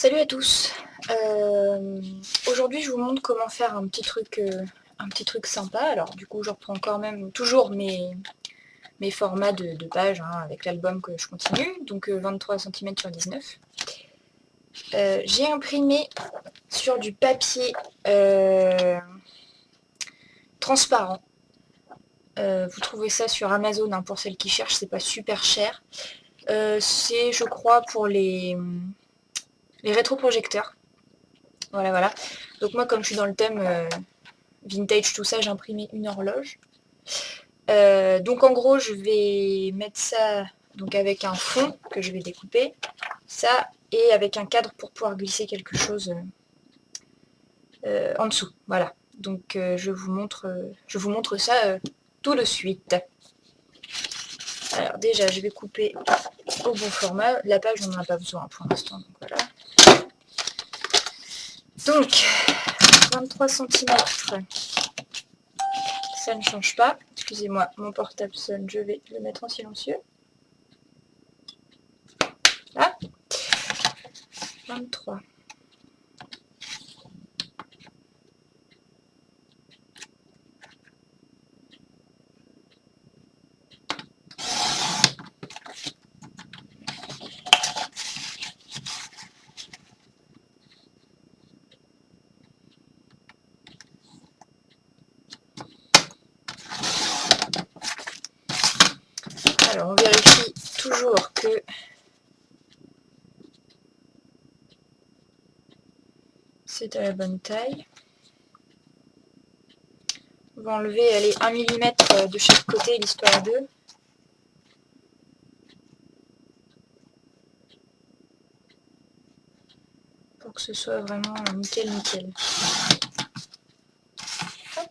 Salut à tous. Aujourd'hui je vous montre comment faire un petit truc sympa. Alors du coup je reprends quand même toujours mes formats de pages avec l'album que je continue, donc 23 cm sur 19. J'ai imprimé sur du papier transparent. Vous trouvez ça sur Amazon pour celles qui cherchent, c'est pas super cher. C'est je crois pour les rétroprojecteurs. Voilà. Donc moi, comme je suis dans le thème vintage, tout ça, j'ai imprimé une horloge. Donc en gros, je vais mettre ça donc avec un fond que je vais découper. Ça, et avec un cadre pour pouvoir glisser quelque chose en dessous. Voilà. Donc je vous montre ça tout de suite. Alors déjà, je vais couper au bon format. La page, on n'en a pas besoin pour l'instant. Donc voilà. Donc, 23 cm. Ça ne change pas. Excusez-moi, mon portable sonne, je vais le mettre en silencieux. Là, 23. Alors, on vérifie toujours que c'est à la bonne taille. On va enlever, allez, 1 mm de chaque côté, l'histoire d'eux. Pour que ce soit vraiment nickel. Hop.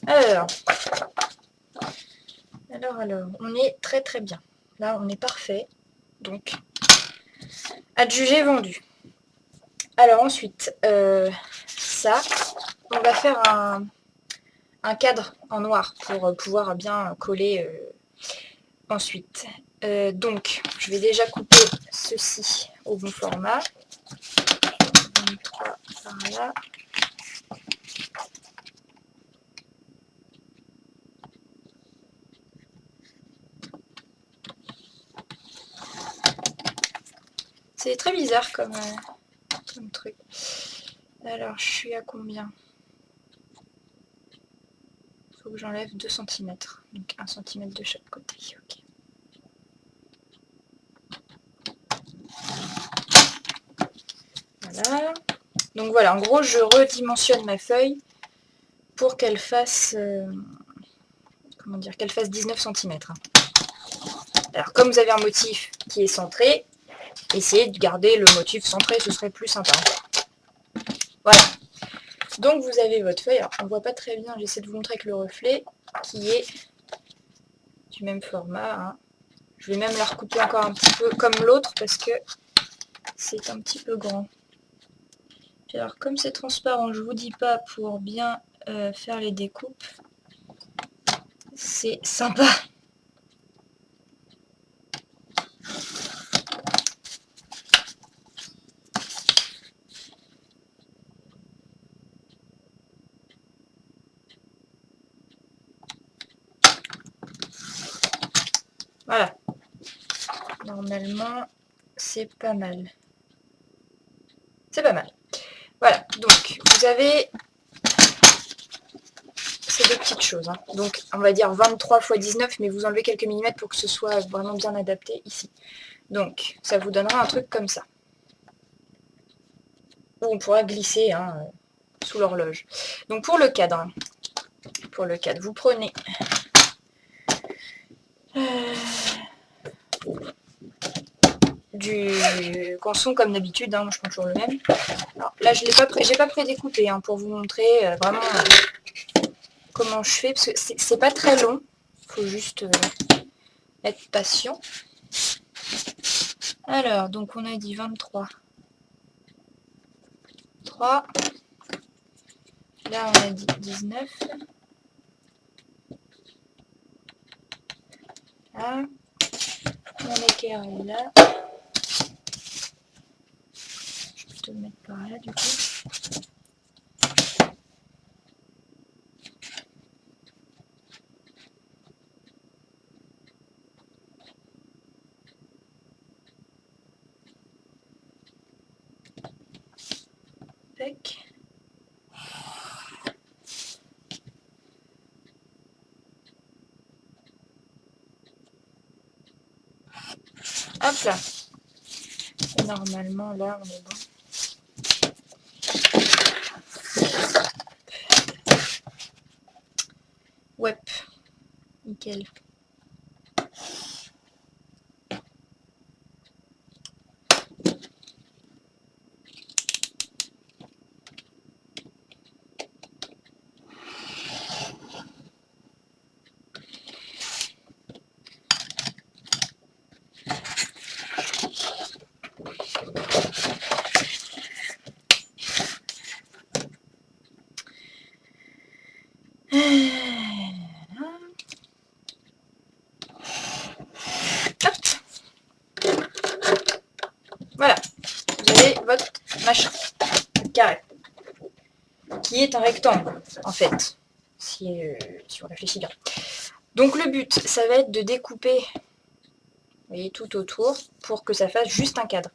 Alors, on est très bien. Là, on est parfait. Donc, adjugé, vendu. Alors ensuite, ça, on va faire un cadre en noir pour pouvoir bien coller ensuite. Donc, je vais déjà couper ceci au bon format. 23 par là. C'est très bizarre comme truc. Alors, je suis à combien? Il faut que j'enlève 2 cm. Donc 1 cm de chaque côté. Ok. Voilà. Donc voilà, en gros, je redimensionne ma feuille pour qu'elle fasse, qu'elle fasse 19 cm. Alors, comme vous avez un motif qui est centré, essayez de garder le motif centré, ce serait plus sympa. Voilà. Donc vous avez votre feuille, alors on ne voit pas très bien, j'essaie de vous montrer avec le reflet, qui est du même format. Je vais même la recouper encore un petit peu comme l'autre parce que c'est un petit peu grand. Puis alors comme c'est transparent, je vous dis pas pour bien faire les découpes, c'est sympa. Voilà. Normalement, c'est pas mal. C'est pas mal. Voilà, donc vous avez ces deux petites choses. Donc on va dire 23 x 19, mais vous enlevez quelques millimètres pour que ce soit vraiment bien adapté ici. Donc ça vous donnera un truc comme ça. Où on pourra glisser sous l'horloge. Donc pour le cadre, vous prenez du canson comme d'habitude, moi je prends toujours le même. Alors, là je n'ai pas prédécoupé pour vous montrer vraiment comment je fais, parce que c'est pas très long, il faut juste être patient. Alors, donc on a dit 23. 23. Là, on a dit 19. Là. Mon équerre est là. Je peux te le mettre par là, du coup. Tac. Hop là. Et normalement, là, on est bon. Ouais. Nickel. Voilà, vous avez votre machin carré, qui est un rectangle, en fait, si on réfléchit bien. Donc le but, ça va être de découper, vous voyez, tout autour, pour que ça fasse juste un cadre.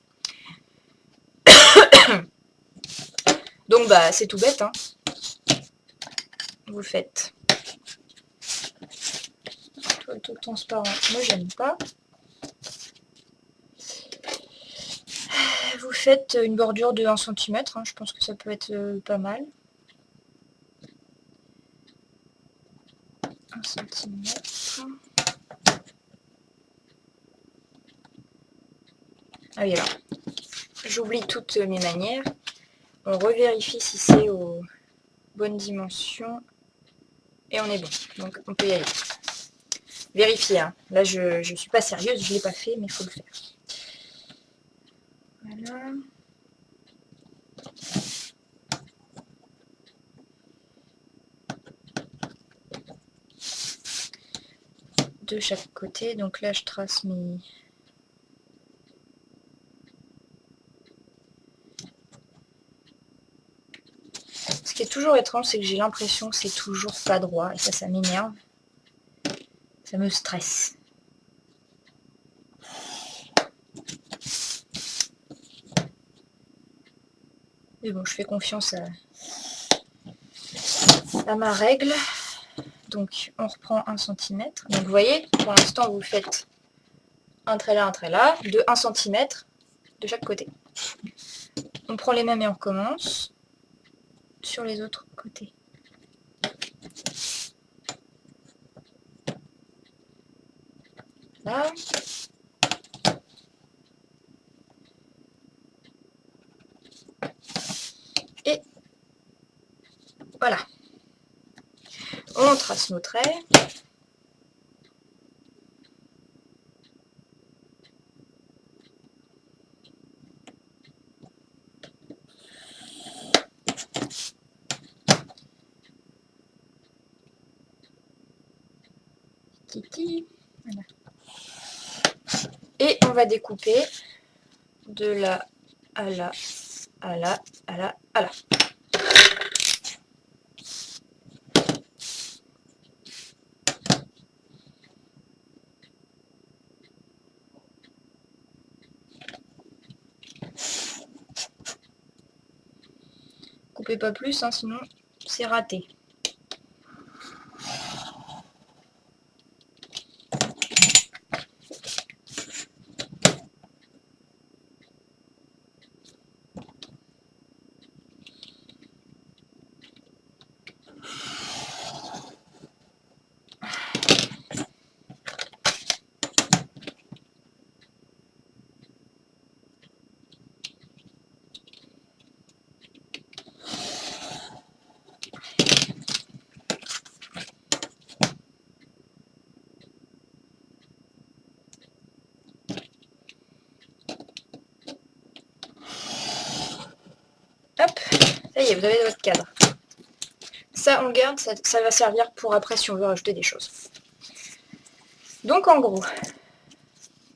Donc bah c'est tout bête, hein. Vous faites tout transparent, ne j'aime pas. Vous faites une bordure de 1 cm, hein, je pense que ça peut être pas mal. 1 cm. Ah oui, alors, j'oublie toutes mes manières. On revérifie si c'est aux bonnes dimensions. Et on est bon, donc on peut y aller. Vérifier, hein. Là je suis pas sérieuse, je ne l'ai pas fait, mais il faut le faire. Voilà. De chaque côté, donc là je trace mes... Ce qui est toujours étrange, c'est que j'ai l'impression que c'est toujours pas droit, et ça m'énerve. Ça me stresse. Mais bon, je fais confiance à ma règle. Donc on reprend 1 cm. Donc vous voyez, pour l'instant vous faites un trait là, de 1 cm de chaque côté. On prend les mêmes et on recommence sur les autres côtés. Là. Et voilà. On trace nos traits. Voilà. Et on va découper de là à là, à là, à là, à là. Coupez pas plus, hein, sinon c'est raté. Ça y est, vous avez votre cadre. Ça, on le garde, ça va servir pour après si on veut rajouter des choses. Donc en gros,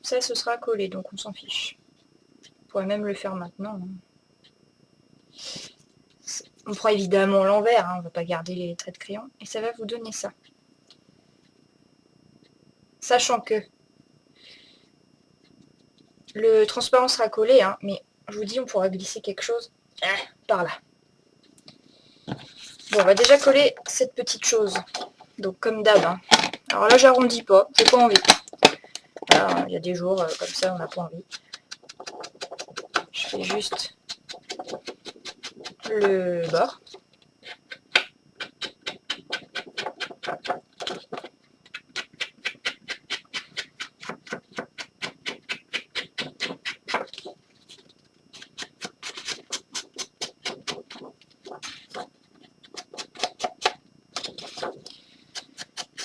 ça ce sera collé, donc on s'en fiche. On pourrait même le faire maintenant. On prend évidemment l'envers, hein, on ne va pas garder les traits de crayon. Et ça va vous donner ça. Sachant que le transparent sera collé, hein, mais je vous dis, on pourra glisser quelque chose par là. Bon, on va déjà coller cette petite chose. Donc comme d'hab. Hein. Alors là, j'arrondis pas, j'ai pas envie. Il y a des jours comme ça, on n'a pas envie. Je fais juste le bord.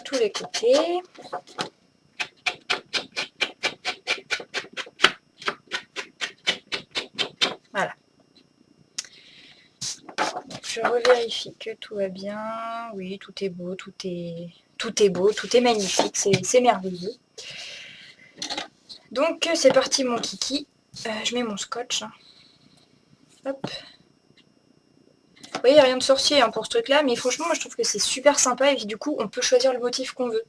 Tous les côtés. Voilà. Donc, je revérifie que tout va bien. Oui, tout est beau, tout est beau, tout est magnifique, c'est merveilleux. Donc c'est parti mon kiki. Je mets mon scotch. Hein. Hop. Vous voyez, il n'y a rien de sorcier hein, pour ce truc-là, mais franchement, moi je trouve que c'est super sympa et puis du coup, on peut choisir le motif qu'on veut.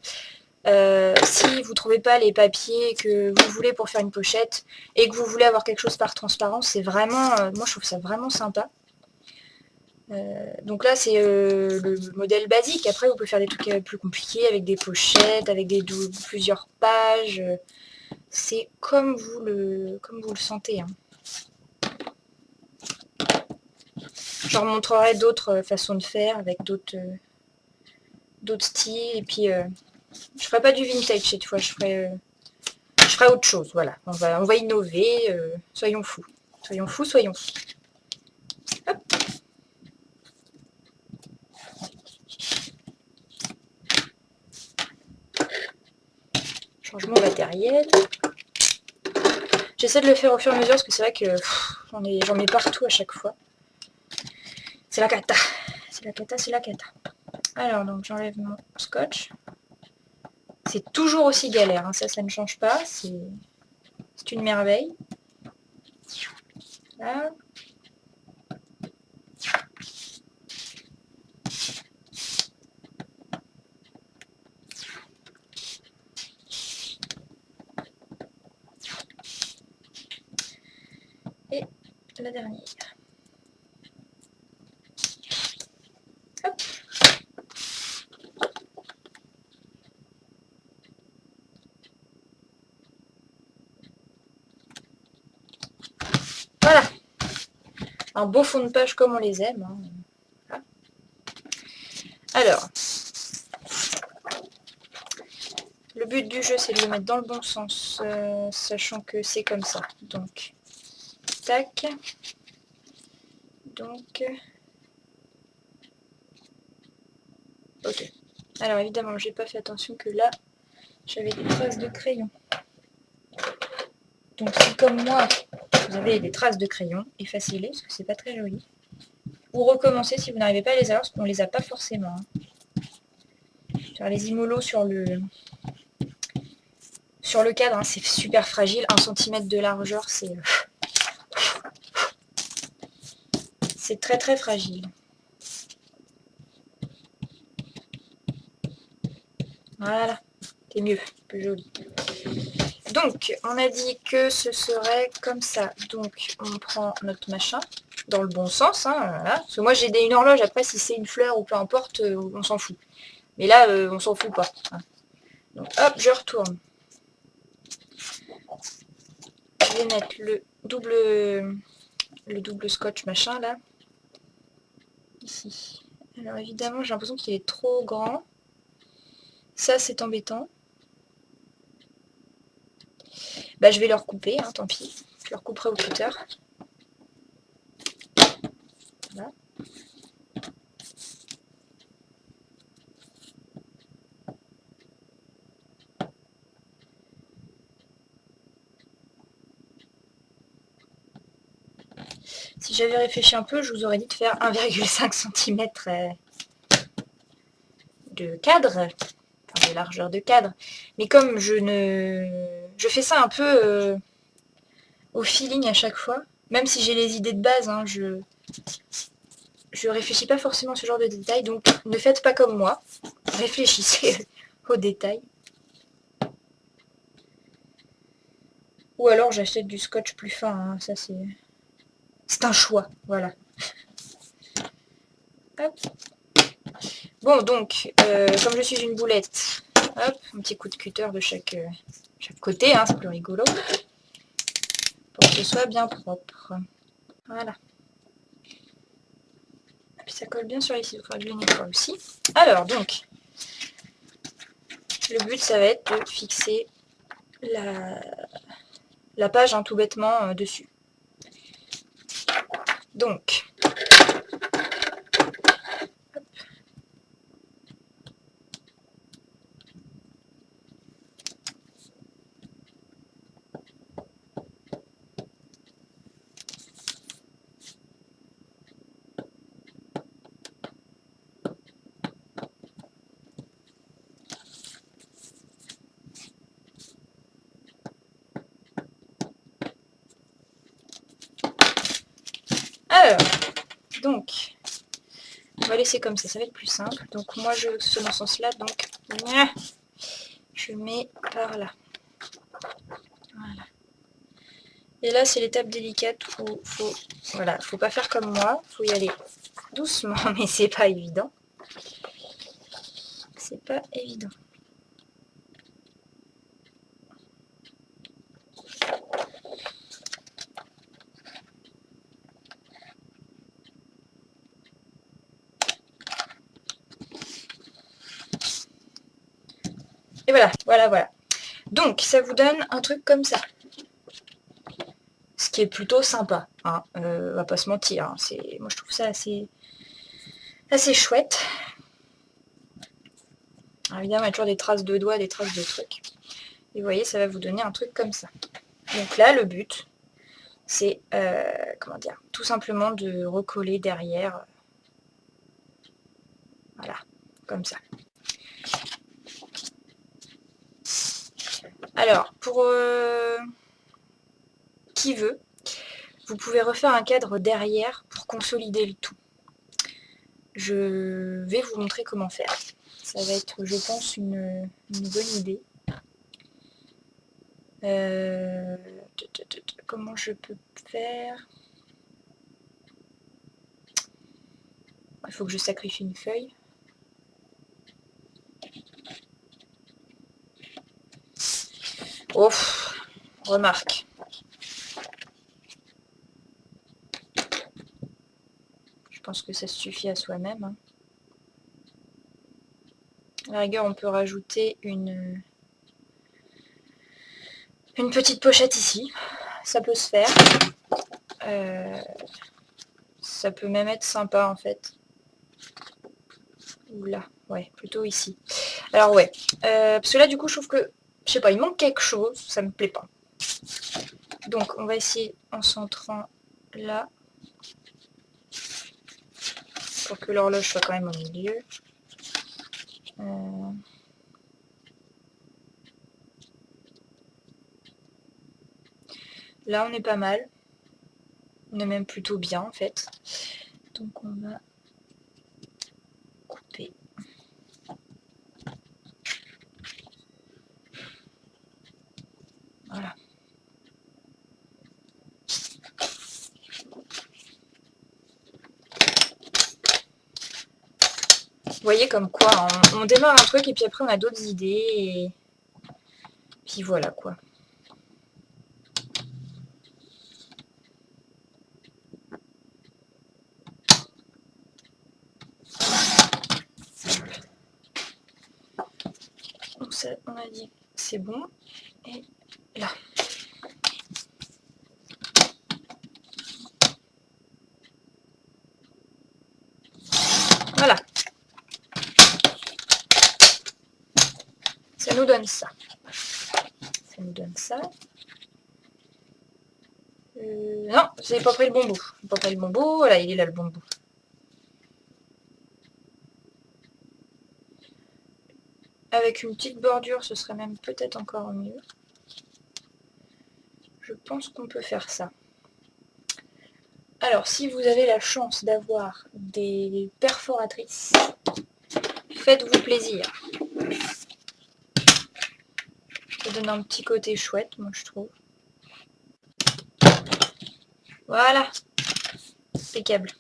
Si vous ne trouvez pas les papiers que vous voulez pour faire une pochette et que vous voulez avoir quelque chose par transparence, c'est vraiment, moi je trouve ça vraiment sympa. Donc là c'est le modèle basique, après vous pouvez faire des trucs plus compliqués avec des pochettes, avec plusieurs pages, c'est comme vous le sentez. Hein. Je vous montrerai d'autres façons de faire avec d'autres styles et puis je ferai pas du vintage cette fois, je ferai autre chose, voilà. On va innover, soyons fous. Soyons fous, soyons fous. Hop. Changement matériel. J'essaie de le faire au fur et à mesure parce que c'est vrai que j'en mets partout à chaque fois. C'est la cata. C'est la cata, c'est la cata. Alors, donc j'enlève mon scotch. C'est toujours aussi galère, hein. Ça ne change pas. C'est une merveille. Là. Et la dernière. Hop. Voilà. Un beau fond de page comme on les aime. Hein. Voilà. Alors, le but du jeu, c'est de le mettre dans le bon sens, sachant que c'est comme ça. Donc, tac. Donc, ok. Alors, évidemment, j'ai pas fait attention que là, j'avais des traces de crayon. Donc, si comme moi, vous avez des traces de crayon, effacez-les, parce que c'est pas très joli. Ou recommencez si vous n'arrivez pas à les avoir, parce qu'on les a pas forcément. Hein. Faire les immolos sur le cadre, hein, c'est super fragile. 1 cm de largeur, c'est très très fragile. Voilà, c'est mieux, plus joli. Donc, on a dit que ce serait comme ça. Donc, on prend notre machin, dans le bon sens. Hein, voilà. Parce que moi, j'ai une horloge. Après, si c'est une fleur ou peu importe, on s'en fout. Mais là, on s'en fout pas. Hein. Donc, hop, je retourne. Je vais mettre le double scotch machin, là. Ici. Alors, évidemment, j'ai l'impression qu'il est trop grand. Ça, c'est embêtant. Bah, je vais le recouper, hein, tant pis. Je le recouperai au cutter. Voilà. Si j'avais réfléchi un peu, je vous aurais dit de faire 1,5 cm de cadre, enfin de largeur de cadre. Mais comme je fais ça un peu au feeling à chaque fois, même si j'ai les idées de base, hein, je réfléchis pas forcément à ce genre de détails, donc ne faites pas comme moi, réfléchissez aux détails. Ou alors j'achète du scotch plus fin, hein, ça c'est un choix, voilà. Hop. Bon, donc, comme je suis une boulette, hop, un petit coup de cutter de chaque côté, hein, c'est plus rigolo, pour que ce soit bien propre. Voilà. Et puis ça colle bien sur ici, il faudra que je le nettoie aussi. Alors, donc, le but, ça va être de fixer la page, hein, tout bêtement, dessus. Donc, hop. Alors, donc, on va laisser comme ça va être plus simple. Donc moi je veux que ce soit dans ce sens-là, donc je mets par là. Voilà. Et là c'est l'étape délicate où faut pas faire comme moi, faut y aller doucement, mais c'est pas évident. C'est pas évident. Et voilà. Donc, ça vous donne un truc comme ça. Ce qui est plutôt sympa, hein. On va pas se mentir. Hein. Moi, je trouve ça assez chouette. Alors, évidemment, il y a toujours des traces de doigts, des traces de trucs. Et vous voyez, ça va vous donner un truc comme ça. Donc là, le but, c'est, comment dire, tout simplement de recoller derrière. Voilà, comme ça. Alors, pour qui veut, vous pouvez refaire un cadre derrière pour consolider le tout. Je vais vous montrer comment faire. Ça va être, je pense, une bonne idée. Comment je peux faire? Il faut que je sacrifie une feuille. Oh, remarque. Je pense que ça suffit à soi-même. Hein. À la rigueur, on peut rajouter une petite pochette ici. Ça peut se faire. Ça peut même être sympa en fait. Oula, ouais, plutôt ici. Alors ouais, parce que là du coup je trouve que, je sais pas, il manque quelque chose, ça me plaît pas. Donc on va essayer en centrant là, pour que l'horloge soit quand même au milieu. Là on est pas mal. On est même plutôt bien en fait. Donc on va couper. Voilà. Vous voyez comme quoi, on démarre un truc et puis après on a d'autres idées et puis voilà quoi. Donc ça, on a dit c'est bon. Et là. Voilà. Ça nous donne ça. Ça nous donne ça. Non, vous n'avez pas pris le bon bout. pas pris le bon bout. Voilà, il est là le bon bout. Avec une petite bordure, ce serait même peut-être encore mieux. Je pense qu'on peut faire ça. Alors, si vous avez la chance d'avoir des perforatrices, faites-vous plaisir. Ça donne un petit côté chouette, moi je trouve. Voilà, impeccable.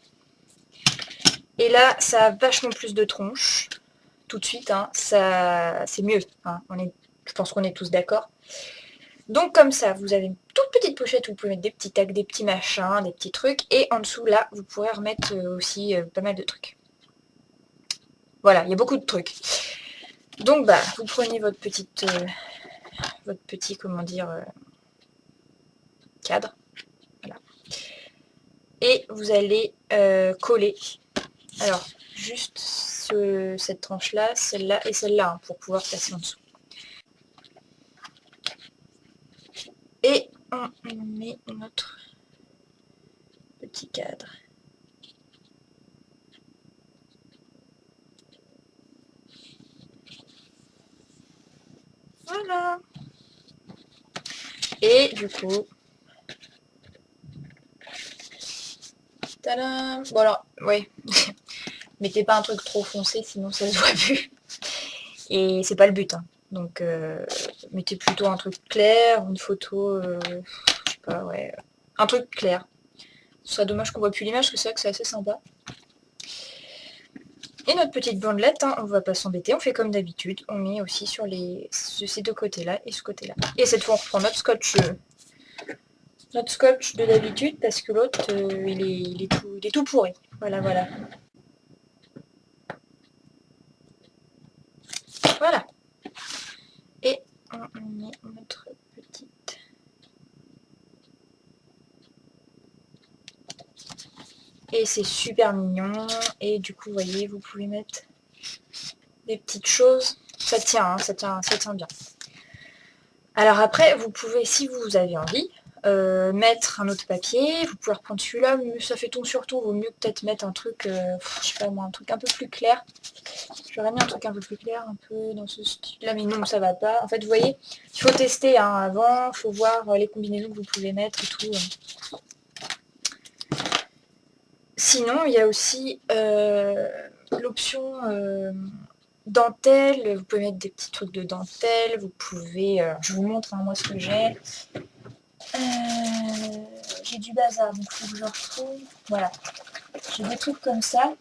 Et là, ça a vachement plus de tronches. Tout de suite, hein, ça, c'est mieux. Hein, je pense qu'on est tous d'accord. Donc comme ça, vous avez une toute petite pochette où vous pouvez mettre des petits tacs, des petits machins, des petits trucs. Et en dessous, là, vous pourrez remettre aussi pas mal de trucs. Voilà, il y a beaucoup de trucs. Donc bah, vous prenez votre petit, comment dire, cadre. Voilà. Et vous allez coller. Alors, juste cette tranche-là, celle-là et celle-là, hein, pour pouvoir passer en dessous. Et on met notre petit cadre. Voilà. Et du coup, tadam. Bon alors, oui, mettez pas un truc trop foncé, sinon ça se voit plus. Et c'est pas le but, hein. Donc mettez plutôt un truc clair, une photo, je sais pas, ouais, un truc clair. Ce serait dommage qu'on voit plus l'image, parce que c'est vrai que c'est assez sympa. Et notre petite bandelette, hein, on va pas s'embêter, on fait comme d'habitude, on met aussi sur ces deux côtés-là et ce côté-là. Et cette fois on reprend notre scotch de d'habitude, parce que l'autre, il est tout pourri. Voilà, voilà. Voilà. Et on met notre petite... Et c'est super mignon. Et du coup, vous voyez, vous pouvez mettre des petites choses. Ça tient, hein, ça tient bien. Alors après, vous pouvez, si vous avez envie, mettre un autre papier. Vous pouvez reprendre celui-là, mais ça fait ton sur ton. Vaut mieux peut-être mettre un truc, je sais pas moi, un truc un peu plus clair. J'aurais mis un truc un peu plus clair, un peu dans ce style-là, mais non, ça va pas. En fait, vous voyez, il faut tester hein, avant, il faut voir les combinaisons que vous pouvez mettre et tout. Sinon, il y a aussi l'option dentelle. Vous pouvez mettre des petits trucs de dentelle. Vous pouvez... je vous montre, hein, moi, ce que j'ai. J'ai du bazar, donc il faut que je retrouve. Voilà. J'ai des trucs comme ça.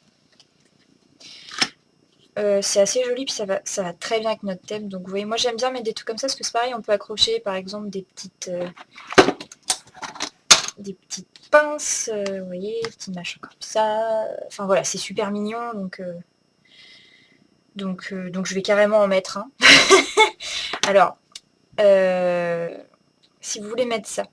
C'est assez joli, puis ça va très bien avec notre thème. Donc vous voyez, moi j'aime bien mettre des trucs comme ça, parce que c'est pareil, on peut accrocher par exemple des petites pinces, vous voyez, des petits machins comme ça. Enfin voilà, c'est super mignon, donc je vais carrément en mettre un. Alors, si vous voulez mettre ça,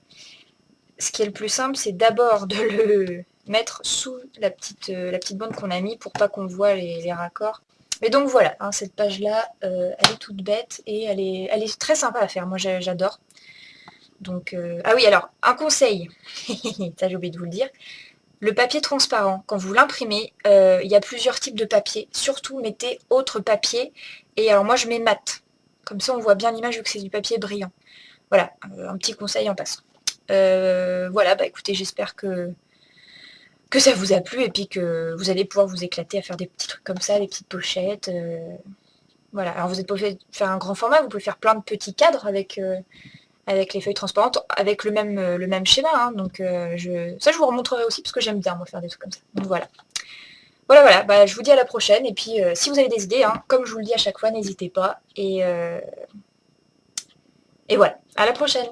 ce qui est le plus simple, c'est d'abord de le mettre sous la petite bande qu'on a mis pour pas qu'on voit les raccords. Mais donc voilà, hein, cette page-là, elle est toute bête et elle est très sympa à faire. Moi, j'adore. Donc, ah oui, alors, un conseil, ça j'ai oublié de vous le dire. Le papier transparent, quand vous l'imprimez, il y a plusieurs types de papier. Surtout, mettez autre papier. Et alors, moi, je mets mat. Comme ça, on voit bien l'image vu que c'est du papier brillant. Voilà, un petit conseil en passant. Voilà, bah écoutez, j'espère que ça vous a plu et puis que vous allez pouvoir vous éclater à faire des petits trucs comme ça, des petites pochettes. Voilà, alors vous n'êtes pas obligé de faire un grand format, vous pouvez faire plein de petits cadres avec les feuilles transparentes, avec le même schéma. Hein, donc ça, je vous remontrerai aussi parce que j'aime bien moi faire des trucs comme ça. Donc voilà. Voilà, bah, je vous dis à la prochaine. Et puis si vous avez des idées, hein, comme je vous le dis à chaque fois, n'hésitez pas. Et voilà, à la prochaine.